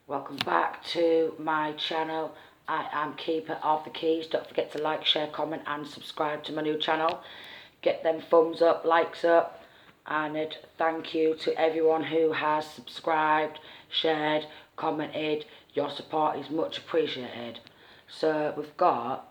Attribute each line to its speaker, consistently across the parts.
Speaker 1: Welcome back to my channel. I am Keeper of the Keys. Don't forget to like, share, comment and subscribe to my new channel. Get them thumbs up, likes up, and thank you to everyone who has subscribed, shared, commented. Your support is much appreciated. So we've got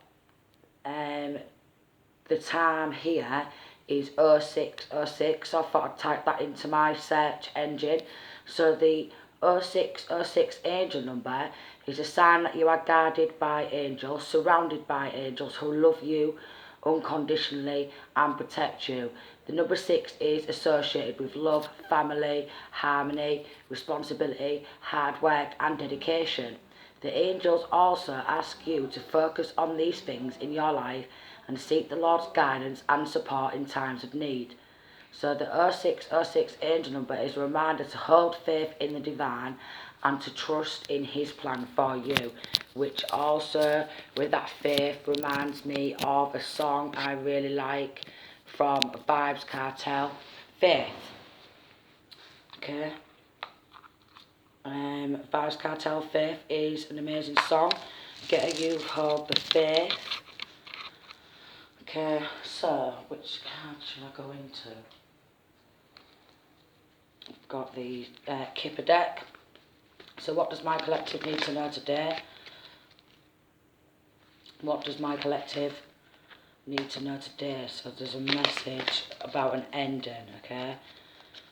Speaker 1: the time here is 0606, so I thought I'd type that into my search engine. So the 0606 angel number is a sign that you are guarded by angels, surrounded by angels who love you unconditionally and protect you. The number 6 is associated with love, family, harmony, responsibility, hard work and dedication. The angels also ask you to focus on these things in your life and seek the Lord's guidance and support in times of need. So the 0606 angel number is a reminder to hold faith in the divine and to trust in his plan for you, which also, with that faith, reminds me of a song I really like from Vybz Kartel, Faith. Okay. Vybz Kartel, Faith is an amazing song. Get a you hold the faith. Okay, so which card should I go into? I've got the Kipper deck. So what does my collective need to know today? What does my collective need to know today? So there's a message about an ending, okay?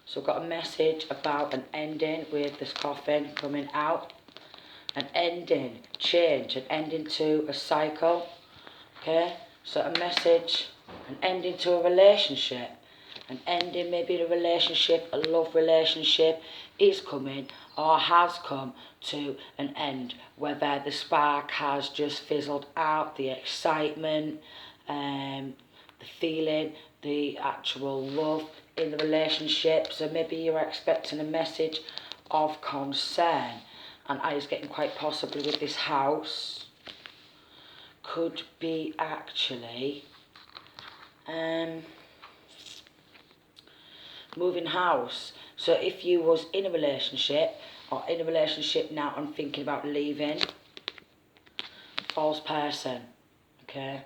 Speaker 1: So I've got a message about an ending with this coffin coming out. An ending, change, an ending to a cycle, okay? So a message, an ending to a relationship, an ending maybe in a relationship, a love relationship is coming or has come to an end, whether the spark has just fizzled out, the excitement, the feeling, the actual love in the relationship. So maybe you're expecting a message of concern, and I was getting quite possibly with this house could be actually moving house. So if you was in a relationship or in a relationship now and thinking about leaving, false person, okay?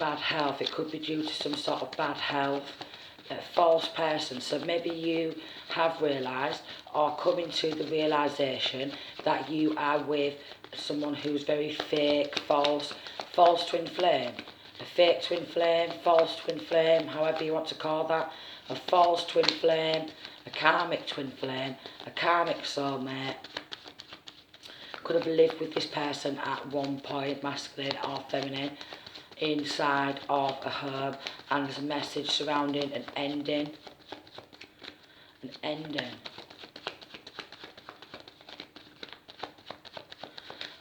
Speaker 1: Bad health, it could be due to some sort of bad health. False person, so maybe you have realised or coming to the realisation that you are with someone who's very fake, false twin flame, a fake twin flame, false twin flame, however you want to call that, a false twin flame, a karmic twin flame, a karmic soulmate. Could have lived with this person at one point, masculine or feminine, inside of a home, and there's a message surrounding an ending. An ending.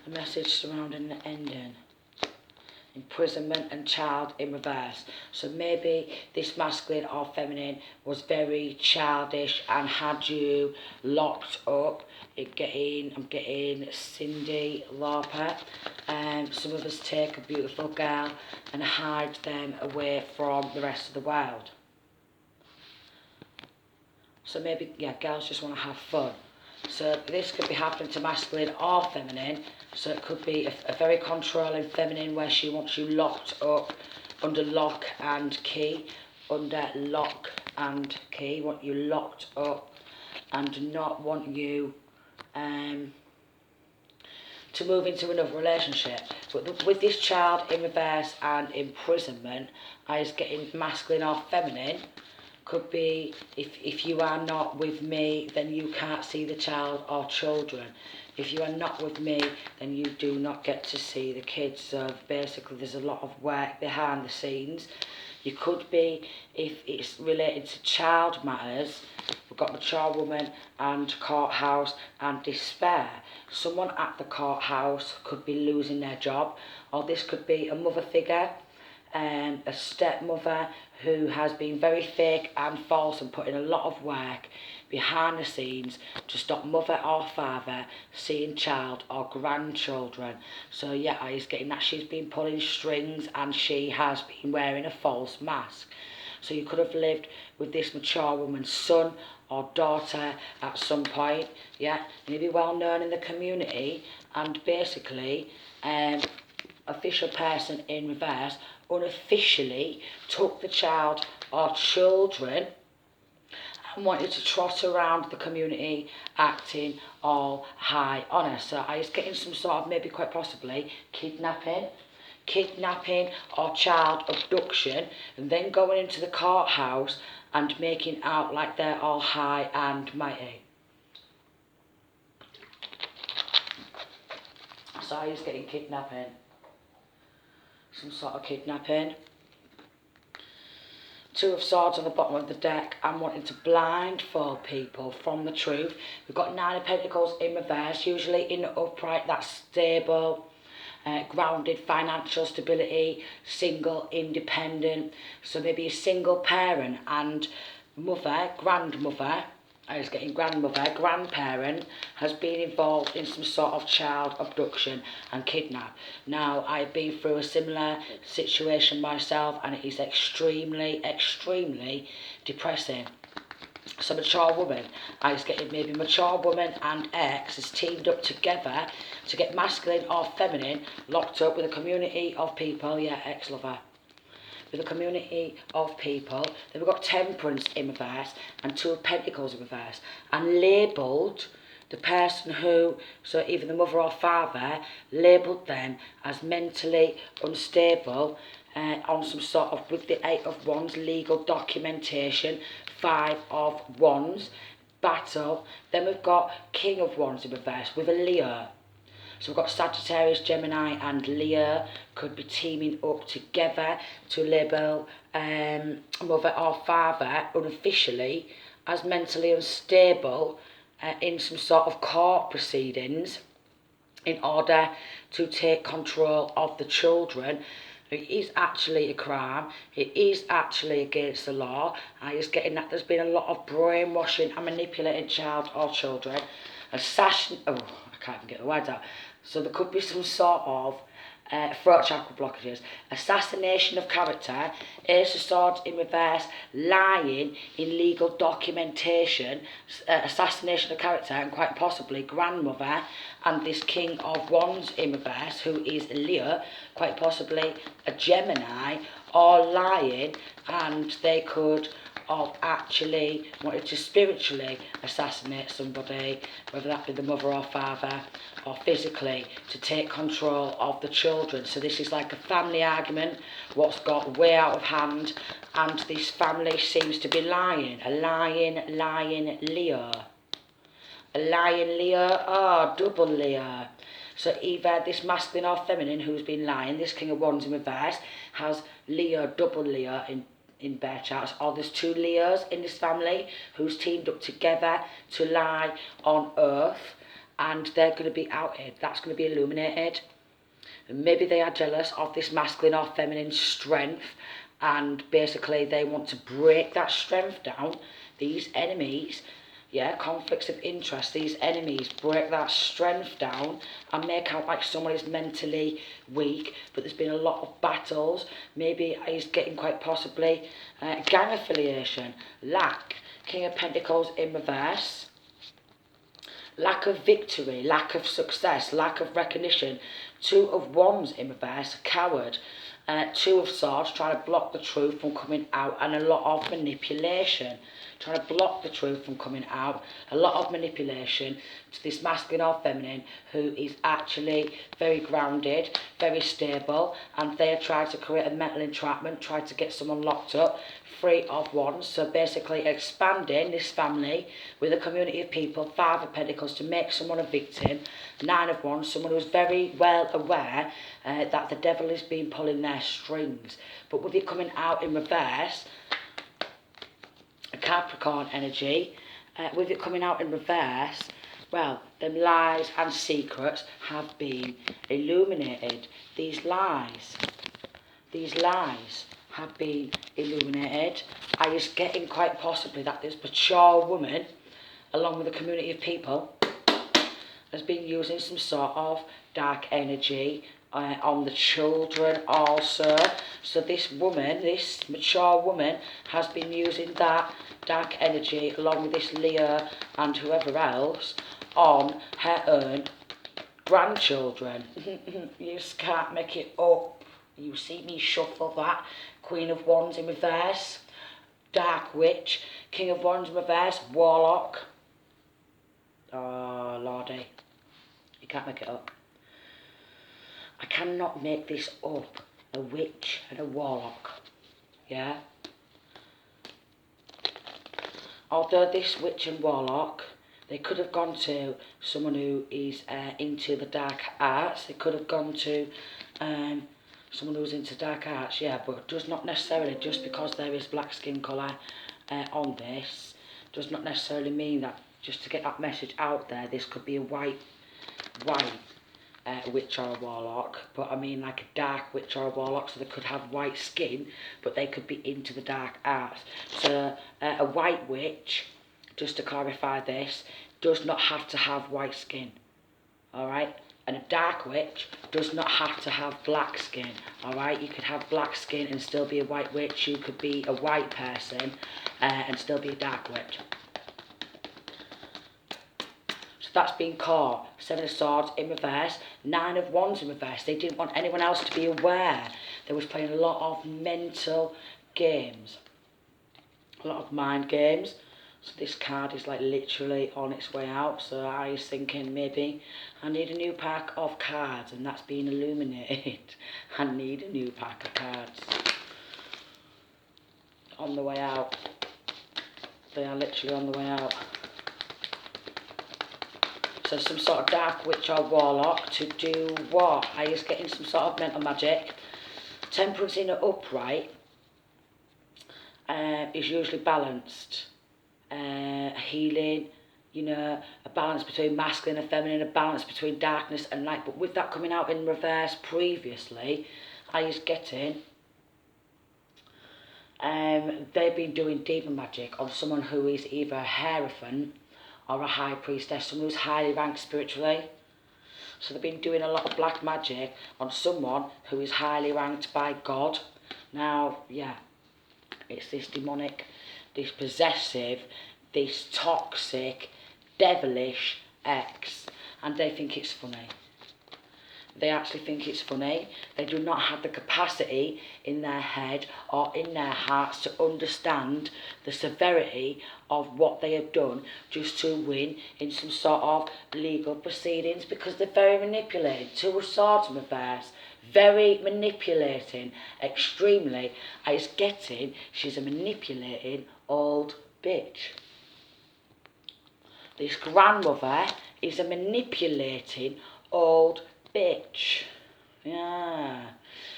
Speaker 1: A message surrounding an ending. Imprisonment and child in reverse. So maybe this masculine or feminine was very childish and had you locked up. I'm getting Cindy Lauper. Some of us take a beautiful girl and hide them away from the rest of the world. So maybe, yeah, girls just want to have fun. So this could be happening to masculine or feminine. So it could be a very controlling feminine where she wants you locked up under lock and key. Under lock and key, want you locked up and do not want you to move into another relationship. But with this child in reverse and imprisonment, I was getting masculine or feminine. Could be if you are not with me, then you can't see the child or children. If you are not with me, then you do not get to see the kids. So basically there's a lot of work behind the scenes. You could be, if it's related to child matters, we've got mature woman and courthouse and despair. Someone at the courthouse could be losing their job, or this could be a mother figure, a stepmother who has been very fake and false and put in a lot of work behind the scenes to stop mother or father seeing child or grandchildren. So yeah, I was getting that she's been pulling strings and she has been wearing a false mask. So you could have lived with this mature woman's son or daughter at some point, yeah, and you'd be well known in the community, and basically, official person in reverse unofficially took the child or children and wanted to trot around the community acting all high on her. So I was getting some sort of, maybe quite possibly, kidnapping or child abduction, and then going into the courthouse and making out like they're all high and mighty. So I was getting kidnapping. Some sort of kidnapping. Two of Swords on the bottom of the deck. I'm wanting to blindfold people from the truth. We've got Nine of Pentacles in reverse, usually in the upright, that's stable, grounded, financial stability, single, independent. So maybe a single parent and mother, grandmother, I was getting grandparent has been involved in some sort of child abduction and kidnap. Now, I've been through a similar situation myself, and it is extremely, extremely depressing. So mature woman, I was getting maybe mature woman and ex has teamed up together to get masculine or feminine locked up with a community of people, yeah, ex-lover. With a community of people. Then we've got Temperance in reverse and Two of Pentacles in reverse, and labelled the person who, so either the mother or father, labelled them as mentally unstable on some sort of, with the Eight of Wands, legal documentation, Five of Wands, battle. Then we've got King of Wands in reverse with a Leo. So we've got Sagittarius, Gemini and Leo could be teaming up together to label mother or father unofficially as mentally unstable in some sort of court proceedings in order to take control of the children. It is actually a crime. It is actually against the law. I was getting that there's been a lot of brainwashing and manipulating child or children. Assassin, oh, I can't even get the words out. So there could be some sort of throat chakra blockages, assassination of character, Ace of Swords in reverse, lying in legal documentation, assassination of character, and quite possibly grandmother, and this King of Wands in reverse, who is Leo, quite possibly a Gemini, all lying, and they could have actually wanted to spiritually assassinate somebody, whether that be the mother or father, or physically, to take control of the children. So this is like a family argument, what's got way out of hand, and this family seems to be lying. A lying Leo. A lying Leo, oh, double Leo. So either this masculine or feminine who's been lying, this King of Wands in reverse, has Leo, double Leo in bare charts, or there's two Leos in this family who's teamed up together to lie on earth, and they're going to be outed. That's going to be illuminated. And maybe they are jealous of this masculine or feminine strength, and basically they want to break that strength down. These enemies, yeah, conflicts of interest, these enemies break that strength down and make out like someone is mentally weak, but there's been a lot of battles. Maybe he's getting quite possibly gang affiliation, lack, King of Pentacles in reverse, lack of victory, lack of success, lack of recognition, Two of Wands in reverse, coward, Two of Swords, trying to block the truth from coming out, and a lot of manipulation, trying to block the truth from coming out, a lot of manipulation to this masculine or feminine who is actually very grounded, very stable, and they are trying to create a mental entrapment, trying to get someone locked up. Three of Wands, so basically expanding this family with a community of people. Five of Pentacles to make someone a victim. Nine of Wands, someone who's very well aware that the devil has been pulling their strings. But with it coming out in reverse, a Capricorn energy, with it coming out in reverse, well, them lies and secrets have been illuminated. These lies have been illuminated. I was getting quite possibly that this mature woman, along with a community of people, has been using some sort of dark energy on the children also. So this woman, this mature woman, has been using that dark energy along with this Leo and whoever else on her own grandchildren. You just can't make it up. You see me shuffle that. Queen of Wands in reverse, Dark Witch, King of Wands in reverse, Warlock. Oh, Lordy. You can't make it up. I cannot make this up. A witch and a warlock. Yeah? Although this witch and warlock, they could have gone to someone who is into the dark arts. They could have gone to someone who's into dark arts, yeah, but it does not necessarily, just because there is black skin colour on this, does not necessarily mean that, just to get that message out there, this could be a white witch or a warlock, but I mean like a dark witch or a warlock, so they could have white skin, but they could be into the dark arts. So a white witch, just to clarify this, does not have to have white skin, alright? And a dark witch does not have to have black skin, alright? You could have black skin and still be a white witch. You could be a white person and still be a dark witch. So that's been caught. 7 of Swords in reverse, 9 of Wands in reverse. They didn't want anyone else to be aware. They was playing a lot of mental games, a lot of mind games. So this card is like literally on its way out. So I was thinking maybe I need a new pack of cards, and that's been illuminated. I need a new pack of cards. On the way out. They are literally on the way out. So some sort of dark witch or warlock to do what? I was getting some sort of mental magic. Temperance in an upright is usually balanced. Healing, you know, a balance between masculine and feminine, a balance between darkness and light. But with that coming out in reverse previously, I was getting they've been doing demon magic on someone who is either a hierophant or a high priestess, someone who's highly ranked spiritually. So they've been doing a lot of black magic on someone who is highly ranked by God. Now, yeah, it's this demonic, this possessive, this toxic, devilish ex, and they think it's funny. They actually think it's funny. They do not have the capacity in their head or in their hearts to understand the severity of what they have done just to win in some sort of legal proceedings, because they're very manipulating. 2 of Swords in reverse. Very manipulating. Extremely. I was getting, she's a manipulating old bitch. This grandmother is a manipulating old bitch. Yeah.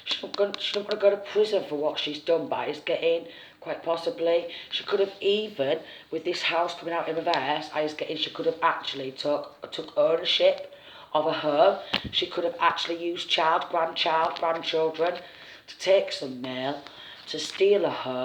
Speaker 1: She's not going to go to prison for what she's done, but it's getting, quite possibly, she could have even, with this house coming out in reverse, I was getting, she could have actually took ownership of a home. She could have actually used grandchildren to take some mail, to steal a home.